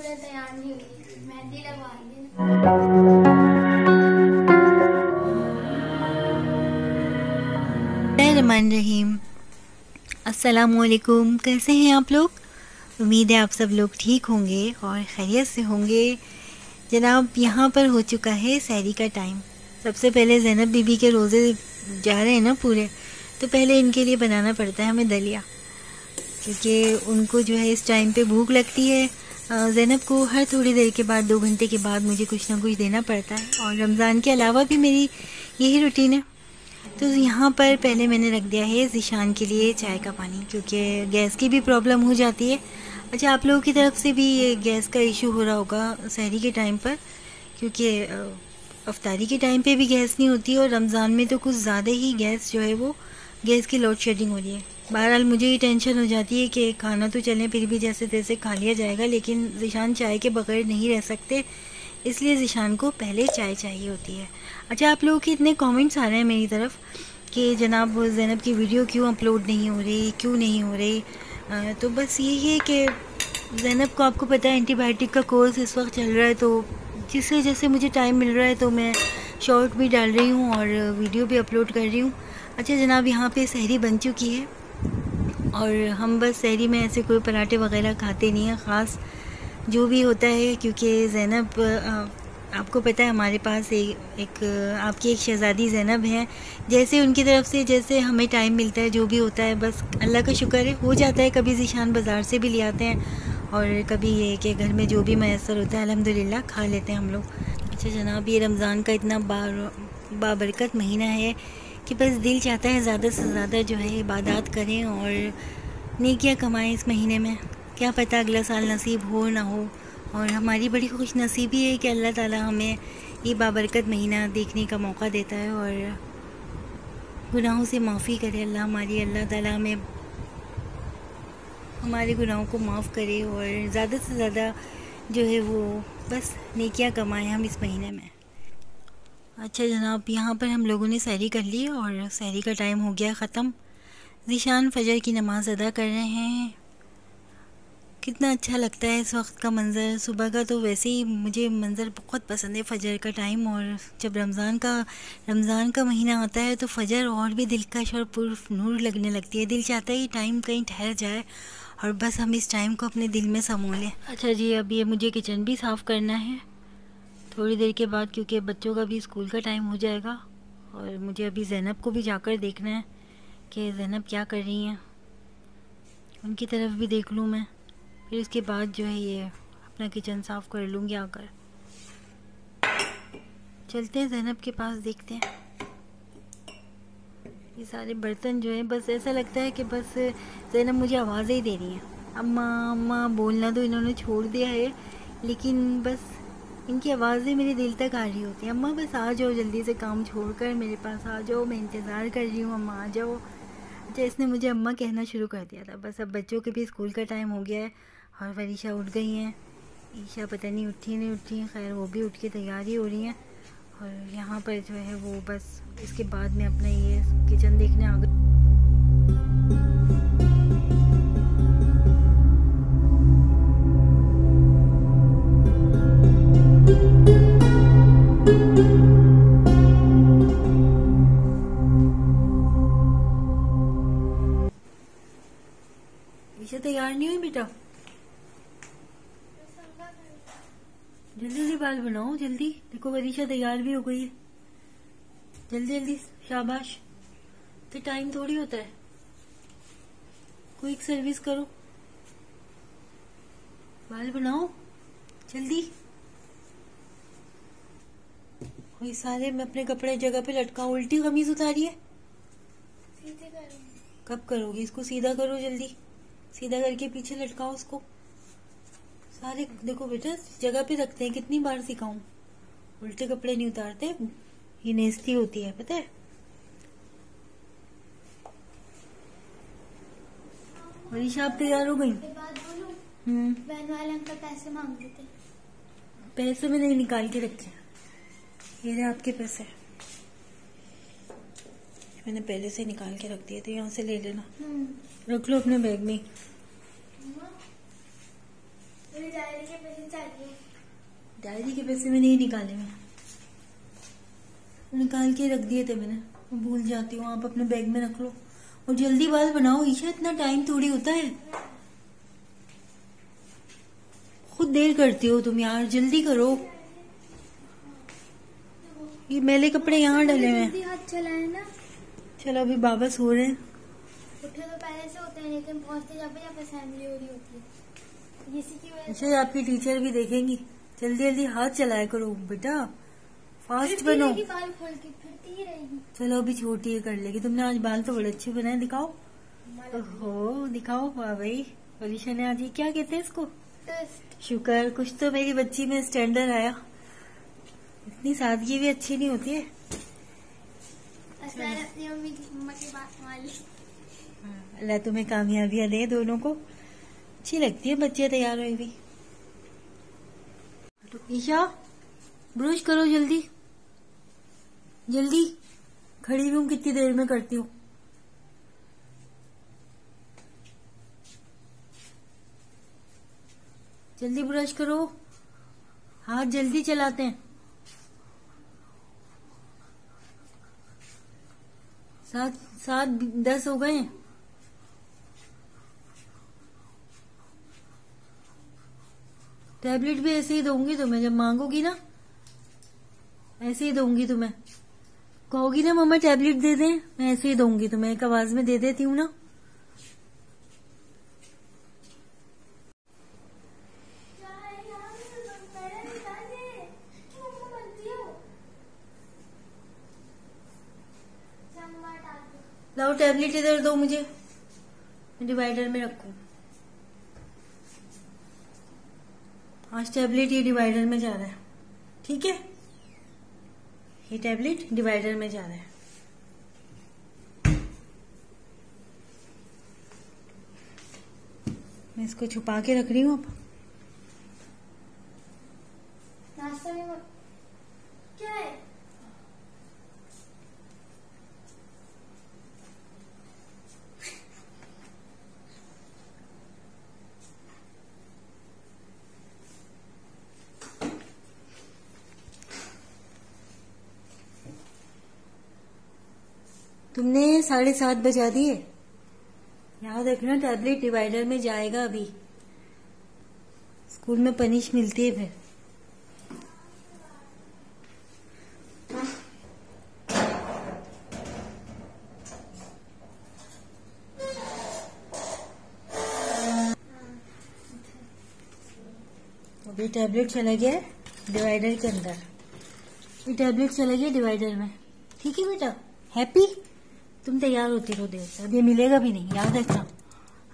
पूरा तैयार नहीं हुई, मेहंदी लगवाएंगे। रहमान रहीम। अस्सलामुअलैकुम, कैसे हैं आप लोग? उम्मीद है आप सब लोग ठीक होंगे और खैरियत से होंगे। जनाब, यहाँ पर हो चुका है सहरी का टाइम। सबसे पहले ज़ैनब बीबी के रोज़े जा रहे हैं ना पूरे, तो पहले इनके लिए बनाना पड़ता है हमें दलिया, क्योंकि उनको जो है इस टाइम पे भूख लगती है। ज़ैनब को हर थोड़ी देर के बाद 2 घंटे के बाद मुझे कुछ ना कुछ देना पड़ता है, और रमज़ान के अलावा भी मेरी यही रूटीन है। तो यहाँ पर पहले मैंने रख दिया है ज़ीशान के लिए चाय का पानी, क्योंकि गैस की भी प्रॉब्लम हो जाती है। अच्छा, आप लोगों की तरफ से भी ये गैस का इशू हो रहा होगा सहरी के टाइम पर, क्योंकि अफ्तारी के टाइम पे भी गैस नहीं होती, और रमज़ान में तो कुछ ज़्यादा ही गैस जो है वो गैस की लोड शेडिंग हो रही है। बहरहाल मुझे ये टेंशन हो जाती है कि खाना तो चलें फिर भी जैसे तैसे खा लिया जाएगा, लेकिन ज़ीशान चाय के बगैर नहीं रह सकते, इसलिए ज़ीशान को पहले चाय चाहिए होती है। अच्छा, आप लोगों के इतने कमेंट्स आ रहे हैं मेरी तरफ कि जनाब ज़ैनब की वीडियो क्यों अपलोड नहीं हो रही, क्यों नहीं हो रही। तो बस यही है कि ज़ैनब को आपको पता है एंटीबायोटिक का कोर्स इस वक्त चल रहा है, तो जिससे जैसे मुझे टाइम मिल रहा है तो मैं शॉर्ट भी डाल रही हूँ और वीडियो भी अपलोड कर रही हूँ। अच्छा जनाब, यहाँ पे सहरी बन चुकी है, और हम बस सहरी में ऐसे कोई पराठे वगैरह खाते नहीं हैं ख़ास, जो भी होता है, क्योंकि ज़ैनब आपको पता है हमारे पास एक आपकी एक शहज़ादी ज़ैनब है, जैसे उनकी तरफ से जैसे हमें टाइम मिलता है जो भी होता है बस अल्लाह का शुक्र है हो जाता है। कभी ज़ीशान बाज़ार से भी ले आते हैं, और कभी ये कि घर में जो भी मैसर होता है अल्हम्दुलिल्लाह खा लेते हैं हम लोग। अच्छा जनाब, ये रमज़ान का इतना बाबरकत महीना है कि बस दिल चाहता है ज़्यादा से ज़्यादा जो है इबादत करें और नेकियां कमाएं इस महीने में। क्या पता अगला साल नसीब हो ना हो, और हमारी बड़ी खुश नसीबी है कि अल्लाह ताला हमें ये बाबरकत महीना देखने का मौका देता है, और गुनाहों से माफ़ी करे अल्लाह हमारी। अल्लाह ताला हमें हमारे गुनाहों को माफ़ करे, और ज़्यादा से ज़्यादा जो है वो बस नेकियां कमाएं हम इस महीने में। अच्छा जनाब, यहाँ पर हम लोगों ने सहरी कर ली और सहरी का टाइम हो गया ख़त्म। ज़ीशान फजर की नमाज़ अदा कर रहे हैं। कितना अच्छा लगता है इस वक्त का मंज़र। सुबह का तो वैसे ही मुझे मंज़र बहुत पसंद है, फ़जर का टाइम, और जब रमज़ान का महीना आता है तो फ़जर और भी दिलकश और पुरनूर लगने लगती है। दिल चाहता है ये टाइम कहीं ठहर जाए और बस हम इस टाइम को अपने दिल में समो लें। अच्छा जी, अब ये मुझे किचन भी साफ़ करना है थोड़ी देर के बाद, क्योंकि बच्चों का भी स्कूल का टाइम हो जाएगा, और मुझे अभी ज़ैनब को भी जाकर देखना है कि ज़ैनब क्या कर रही हैं, उनकी तरफ भी देख लूँ मैं, फिर उसके बाद जो है ये अपना किचन साफ़ कर लूँगी आकर। चलते हैं ज़ैनब के पास, देखते हैं। ये सारे बर्तन जो हैं बस ऐसा लगता है कि बस ज़ैनब मुझे आवाज़ें ही दे रही हैं, अम्मा अम्मा। बोलना तो इन्होंने छोड़ दिया है, लेकिन बस इनकी आवाज़ें मेरे दिल तक आ रही होती हैं। अम्मा बस आ जाओ, जल्दी से काम छोड़कर मेरे पास आ जाओ, मैं इंतज़ार कर रही हूँ, अम्मा आ जाओ। अच्छा, इसने मुझे अम्मा कहना शुरू कर दिया था। बस अब बच्चों के भी स्कूल का टाइम हो गया है, और फरीशा उठ गई हैं। ईशा पता नहीं उठी नहीं उठी, खैर वो भी उठ के तैयारी हो रही हैं, और यहाँ पर जो है वो बस इसके बाद में अपना ये किचन देखने आ गई। ईशा तैयार नहीं हुई बेटा, जल्दी जल्दी बाल बनाओ, जल्दी। देखो वरीशा तैयार भी हो गई है, जल्दी जल्दी, शाबाश। तो टाइम थोड़ी होता है, क्विक सर्विस करो, बाल बनाओ जल्दी। कोई सारे मैं अपने कपड़े जगह पे लटकाऊं, उल्टी कमीज उतारी है, सीधे करूँगी। कब करोगी? इसको सीधा करो जल्दी, सीधा करके पीछे लटकाओ उसको। सारे देखो बेटा जगह पे रखते हैं, कितनी बार सिखाऊं, उल्टे कपड़े नहीं उतारते, ये नेस्ती होती है पता है। मनीषा आप तैयार हो गई? बात बोलूं, बहन वाले अंकल पैसे मांग रहे थे। पैसे में नहीं निकाल के रखे, ये रहे आपके पैसे, मैंने पहले से निकाल के रख दिए थे, यहाँ से ले लेना, रख लो अपने बैग में। मेरे डायरी के पैसे डायरी के पैसे में नहीं निकाले, मैं निकाल के रख दिए थे मैंने, मैं भूल जाती हूँ। आप अपने बैग में रख लो और जल्दी बाल बनाओ ईशा, इतना टाइम थोड़ी होता है। खुद देर करती हो तुम यार, जल्दी करो। ये मैले कपड़े यहाँ डले हुए हैं। हाथ चलाए ना। चलो अभी बाबा सो रहे हैं। उठे तो पहले से होते हैं, लेकिन पहुंचते जब असेंबली हो रही होती है, इसी की वजह से। अच्छा आपकी टीचर भी देखेंगी। जल्दी जल्दी हाथ चलाया करो बेटा, फास्ट बनो। बाल खोल के फिरती ही रहेगी। चलो अभी छोटी है, कर लेगी। तुमने आज बाल तो बड़े अच्छे बनाए, दिखाओ। ओहो दिखाओ। वाह भाई, परीक्षा ने आज ये क्या कहते हैं इसको, शुक्र, कुछ तो मेरी बच्ची में स्टैंडर्ड आया। इतनी सादगी भी अच्छी नहीं होती है। अपनी मम्मी की मम्मा की बात मान ली। अल्लाह तुम्हें कामयाबियां दे दोनों को। अच्छी लगती है बच्चे तैयार हुए भी। ईशा ब्रश करो जल्दी जल्दी, खड़ी हूँ कितनी देर में करती हूँ। जल्दी ब्रश करो, हाथ जल्दी चलाते हैं। 7:10 हो गए हैं। टैबलेट भी ऐसे ही दूंगी तुम्हें, जब मांगोगी ना ऐसे ही दूंगी तुम्हें। कहोगी ना मम्मा टैबलेट दे दें, मैं ऐसे ही दूंगी तुम्हें, एक आवाज में दे देती हूँ ना। लाओ टैबलेट इधर दो मुझे, डिवाइडर में रखो। आज टैबलेट ये डिवाइडर में जा रहा है, ठीक है। ये टैबलेट डिवाइडर में जा रहा है। मैं इसको छुपा के रख रही हूँ। अब नाश्ता में क्या है? तुमने 7:30 बजा दिए। याद रखना टैबलेट डिवाइडर में जाएगा अभी, स्कूल में पनिश मिलती है फिर। अभी टैबलेट चला गया है डिवाइडर के अंदर, ये टैबलेट चला गया डिवाइडर में, ठीक है बेटा। हैप्पी, तुम तैयार होती रहो देर से, अब ये मिलेगा भी नहीं, याद रखना।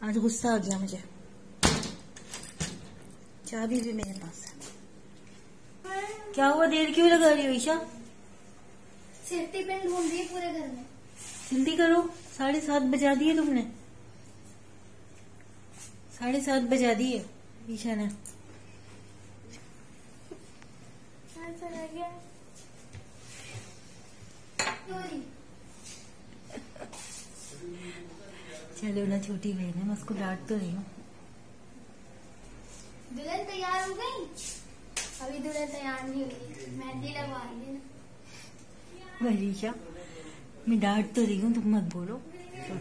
आज गुस्सा आ गया मुझे। चाबी भी मेरे पास है। क्या हुआ, देर क्यों लगा रही हो ईशा? सेफ्टी पिन ढूंढ रही है पूरे घर में। जल्दी करो, 7:30 बजा दिए तुमने, 7:30 बजा दिए ईशा ने। चला गया। चलो ना, छोटी बहन है, मैं उसको डांट तो रही हूँ। दुल्हन तैयार हो गई? अभी दुल्हन तैयार नहीं हुई, मेहंदी लगवा रही है। वरीशा, मैं डांट तो रही हूँ, तुम मत बोलो।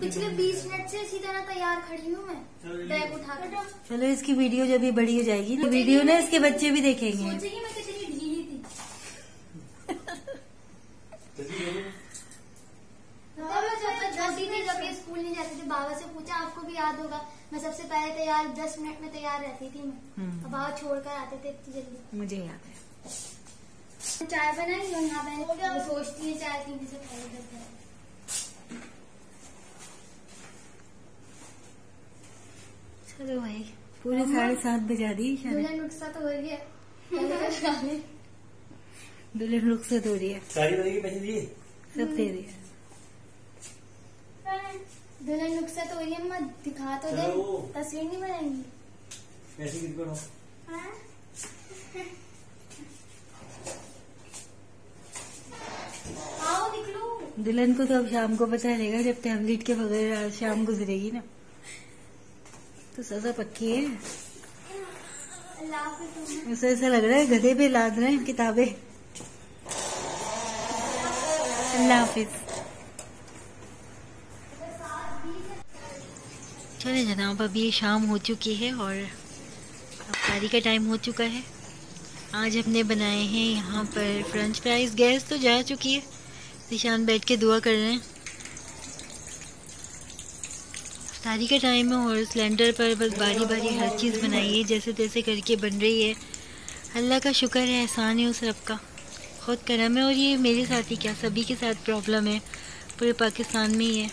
पिछले 20 मिनट से इसी तरह तैयार खड़ी हूँ मैं, बैग उठा कर। चलो इसकी वीडियो जब भी बड़ी हो जाएगी ना, वीडियो ना इसके बच्चे भी देखेंगे। सोचेगी मैं कितनी ढीली थी। छोटी थी जब ये स्कूल नहीं जाती थी, बाबा से पूछा, आपको भी याद होगा, मैं सबसे पहले तैयार 10 मिनट में तैयार रहती थी मैं। अब बाबा छोड़कर आते थे इतनी जल्दी। मुझे याद है। चाय बनाई और यहाँ मैंने सोचती है चाय पीने से पहले 10 मिनट। चलो भाई, पूरे 7:30 बजा दी। दुल्हन रुखसत हो रही है। दुल्हन रुखसत हो रही है, साड़ी बनेगी, पैसे दिए सब दे दिए। दुल्हन रुखसत हो रही है, मत दिखा तो दे, तस्वीर नहीं बनाएंगी। पैसे कितने हो? आओ निकलो। दुल्हन को तो अब शाम को पता चलेगा, जब टैबलेट के बगैर शाम गुजरेगी ना, तो सजा पक्की है। अल्लाह हाफिज़। ऐसा ऐसा लग रहा है गधे पे लाद रहे हैं किताबें। अल्लाह हाफिज। चले जनाब, अभी शाम हो चुकी है और अफ्तारी का टाइम हो चुका है। आज हमने बनाए हैं यहाँ पर फ्रेंच फ्राइज। गैस तो जा चुकी है, निशान बैठ के दुआ कर रहे हैं। अफ्तारी का टाइम है और सिलेंडर पर बस बारी बारी हर चीज़ बनाई है, जैसे तैसे करके बन रही है। अल्लाह का शुक्र है, एहसान है उस रब का, खुद करम है। और ये मेरे साथ ही क्या, सभी के साथ प्रॉब्लम है, पूरे पाकिस्तान में ही है।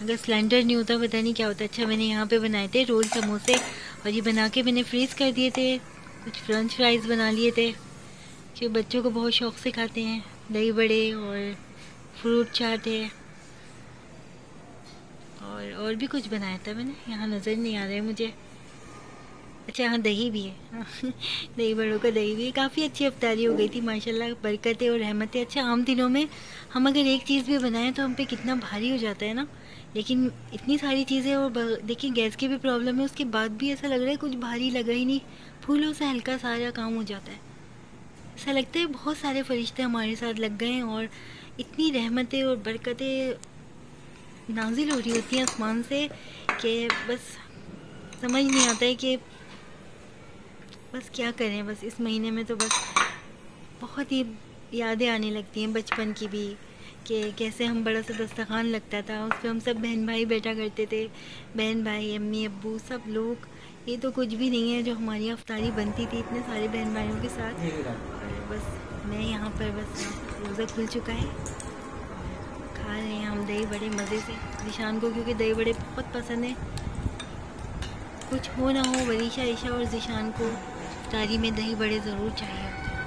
अगर सिलेंडर नहीं होता पता नहीं क्या होता। अच्छा, मैंने यहाँ पे बनाए थे रोल समोसे और ये बना के मैंने फ्रीज़ कर दिए थे। कुछ फ्रेंच फ्राइज़ बना लिए थे कि बच्चों को बहुत शौक़ से खाते हैं। दही बड़े और फ्रूट चाट है और भी कुछ बनाया था मैंने, यहाँ नज़र नहीं आ रहा है मुझे। अच्छा हाँ, दही भी है दही बड़ों का दही भी है। काफ़ी अच्छी अफ्तारी हो गई थी माशाल्लाह, बरकतें और रहमतें। अच्छा, आम दिनों में हम अगर एक चीज़ भी बनाएं तो हम पे कितना भारी हो जाता है ना, लेकिन इतनी सारी चीज़ें और देखिए गैस की भी प्रॉब्लम है, उसके बाद भी ऐसा लग रहा है कुछ भारी लगा ही नहीं। फूलों से हल्का सारा काम हो जाता है। ऐसा लगता है बहुत सारे फरिश्ते हमारे साथ लग गए हैं और इतनी रहमतें और बरकतें नाजिल हो रही होती हैं आसमान से कि बस समझ नहीं आता है कि बस क्या करें। बस इस महीने में तो बस बहुत ही यादें आने लगती हैं बचपन की भी, कि कैसे हम बड़ा सा दस्तरखान लगता था, उस पर हम सब बहन भाई बैठा करते थे, बहन भाई अम्मी अब्बू सब लोग। ये तो कुछ भी नहीं है जो हमारी अफ्तारी बनती थी इतने सारे बहन भाइयों के साथ। और बस मैं यहाँ पर बस रोज़ा खुल चुका है, खा रहे हैं हम दही बड़े मज़े से। निशान को क्योंकि दही बड़े बहुत पसंद है, कुछ हो ना हो वरीशा ईशा और जिशान को अफ्तारी में दही बड़े ज़रूर चाहिए होते हैं।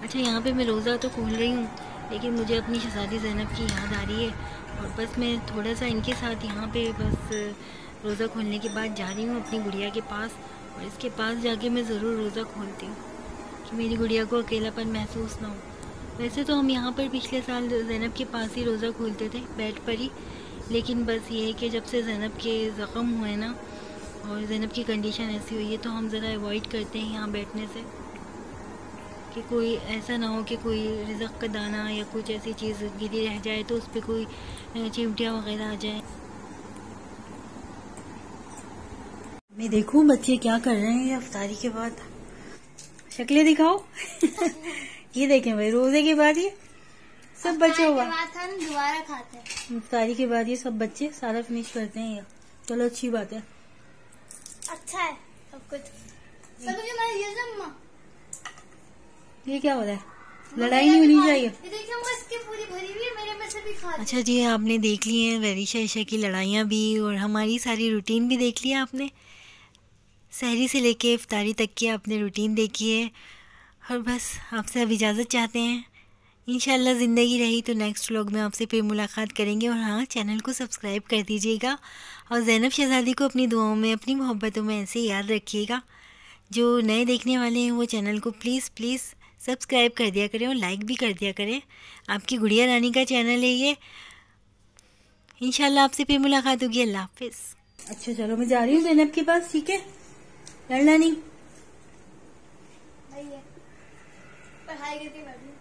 अच्छा, यहाँ पे मैं रोज़ा तो खोल रही हूँ लेकिन मुझे अपनी शहज़ादी ज़ैनब की याद आ रही है और बस मैं थोड़ा सा इनके साथ यहाँ पे बस रोज़ा खोलने के बाद जा रही हूँ अपनी गुड़िया के पास, और इसके पास जाके मैं ज़रूर रोज़ा खोलती हूँ कि मेरी गुड़िया को अकेलापन महसूस ना हो। वैसे तो हम यहाँ पर पिछले साल ज़ैनब के पास ही रोज़ा खोलते थे, बेड पर ही, लेकिन बस ये है कि जब से ज़ैनब के ज़ख़म हुए ना और ज़ैनब की कंडीशन ऐसी हुई है तो हम ज़रा अवॉइड करते हैं यहाँ बैठने से, कि कोई ऐसा ना हो कि कोई रिज़्क़ का दाना या कुछ ऐसी चीज़ गिरी रह जाए तो उस पर कोई चिमटियाँ वगैरह आ जाए। मैं देखूं बच्चे क्या कर रहे हैं अफ्तारी के बाद, शक्लें दिखाओ ये देखें भाई, रोज़े के बाद ये सब बच्चे हुआ दोबारा खाते हैं। अफ्तारी के बाद ये सब बच्चे सारा फिनिश करते हैं ये। चलो अच्छी बात है, अच्छा है सब कुछ। ये क्या हो रहा है, लड़ाई नहीं होनी चाहिए। पूरी भरी हुई है, मेरे में से भी खा। अच्छा जी, आपने देख ली हैं वरीशा ईशा की लड़ाइयाँ भी और हमारी सारी रूटीन भी देख लिया आपने। सहरी से लेके इफ्तारी तक की आपने रूटीन देखी है और बस आपसे अब इजाज़त चाहते हैं। इंशाल्लाह ज़िंदगी रही तो नेक्स्ट व्लॉग में आपसे फिर मुलाकात करेंगे। और हाँ, चैनल को सब्सक्राइब कर दीजिएगा और ज़ैनब शहज़ादी को अपनी दुआओं में अपनी मोहब्बतों में ऐसे याद रखिएगा। जो नए देखने वाले हैं वो चैनल को प्लीज़ सब्सक्राइब कर दिया करें और लाइक भी कर दिया करें। आपकी गुड़िया रानी का चैनल है ये। इंशाल्लाह आपसे फिर मुलाकात होगी। अल्लाह हाफिज़। अच्छा चलो, मैं जा रही हूँ ज़ैनब के पास, ठीक है, लड़ना नहीं। पढ़ाई करके बैठी।